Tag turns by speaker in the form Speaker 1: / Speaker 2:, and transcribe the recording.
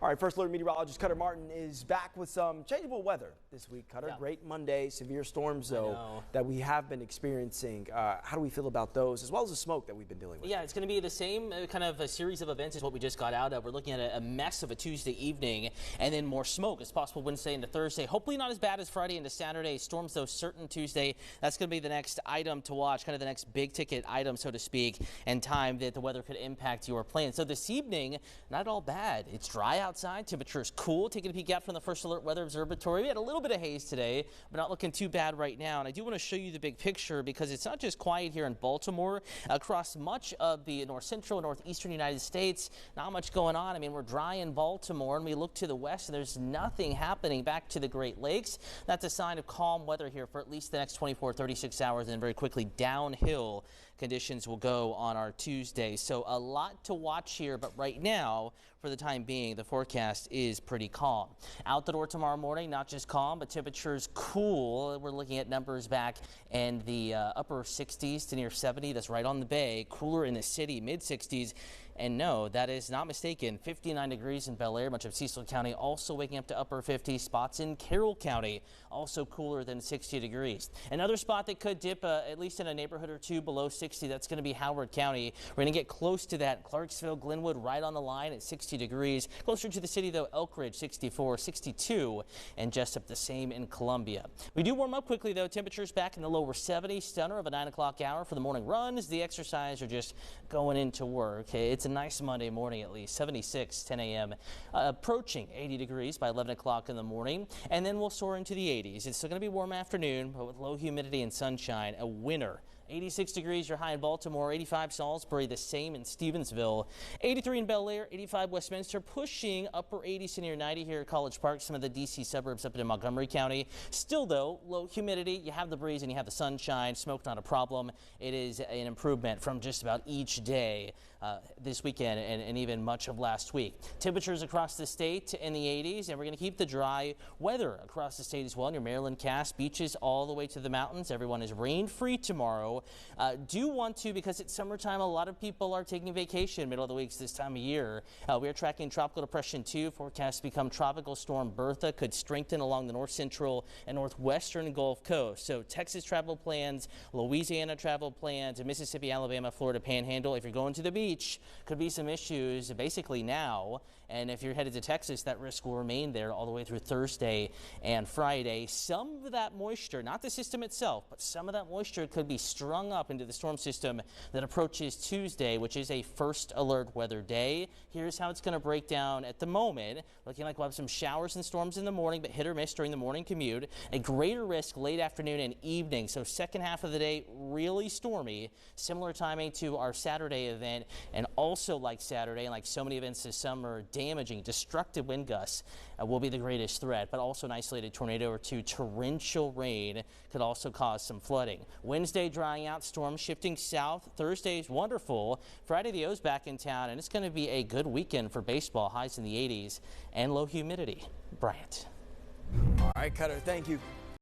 Speaker 1: All right, first alert meteorologist Cutter Martin is back with some changeable weather this week. Cutter, great Monday, severe storms though that we have been experiencing. How do we feel about those, as well as the smoke that we've been dealing with?
Speaker 2: Yeah, it's going to be the same kind of a series of events as what we just got out of. We're looking at a mess of a Tuesday evening, and then more smoke. It's possible Wednesday into Thursday. Hopefully not as bad as Friday into Saturday. Storms though certain Tuesday. That's going to be the next item to watch, kind of the next big ticket item, so to speak, and time that the weather could impact your plans. So this evening, not all bad. It's dry outside. Temperatures cool. Taking a peek out from the First Alert Weather Observatory. We had a little bit of haze today, but not looking too bad right now. And I do want to show you the big picture because it's not just quiet here in Baltimore. Across much of the north central, northeastern United States, not much going on. I mean, we're dry in Baltimore, and we look to the west, and there's nothing happening back to the Great Lakes. That's a sign of calm weather here for at least the next 24, 36 hours, and then very quickly downhill conditions will go on our Tuesday. So a lot to watch here, but right now, for the time being, the forecast is pretty calm. Out the door tomorrow morning, not just calm, but temperatures cool. We're looking at numbers back in the upper 60s to near 70. That's right on the bay. Cooler in the city, mid 60s. And no, that is not mistaken. 59 degrees in Bel Air, much of Cecil County also waking up to upper 50s. Spots in Carroll County also cooler than 60 degrees. Another spot that could dip at least in a neighborhood or two below 60, that's going to be Howard County. We're going to get close to that. Clarksville, Glenwood right on the line at 60 degrees. Closer to the city though, Elk Ridge 64, 62, and Jessup the same in Columbia. We do warm up quickly though. Temperatures back in the lower 70s. Stunner of a 9 o'clock hour for the morning runs. The exercise or just going into work. It's a nice Monday morning, at least 76, 10 a.m. Approaching 80 degrees by 11 o'clock in the morning, and then we'll soar into the 80s. It's still going to be warm afternoon, but with low humidity and sunshine, a winner. 86 degrees, your high in Baltimore, 85 Salisbury, the same in Stevensville, 83 in Bel Air, 85 Westminster, pushing upper 80s to near 90 here at College Park, some of the D.C. suburbs up in Montgomery County. Still, though, low humidity. You have the breeze and you have the sunshine. Smoke, not a problem. It is an improvement from just about each day this weekend and even much of last week. Temperatures across the state in the 80s, and we're going to keep the dry weather across the state as well. Near Maryland, Cass, beaches all the way to the mountains. Everyone is rain-free tomorrow. Do want to, because it's summertime, a lot of people are taking vacation middle of the weeks this time of year. We are tracking Tropical Depression 2. Forecast to become Tropical Storm Bertha could strengthen along the north central and northwestern Gulf Coast. So Texas travel plans, Louisiana travel plans, and Mississippi, Alabama, Florida Panhandle. If you're going to the beach, could be some issues basically now. And if you're headed to Texas, that risk will remain there all the way through Thursday and Friday. Some of that moisture, not the system itself, but some of that moisture could be strung up into the storm system that approaches Tuesday, which is a first alert weather day. Here's how it's going to break down at the moment. Looking like we'll have some showers and storms in the morning, but hit or miss during the morning commute. A greater risk late afternoon and evening. So second half of the day, really stormy. Similar timing to our Saturday event, and also like Saturday, and like so many events this summer, damaging, destructive wind gusts will be the greatest threat, but also an isolated tornado or two. Torrential rain could also cause some flooding. Wednesday drying out, storms shifting south. Thursday's wonderful. Friday the O's back in town, and it's going to be a good weekend for baseball. Highs in the 80s and low humidity. Bryant.
Speaker 1: All right, Cutter, thank you.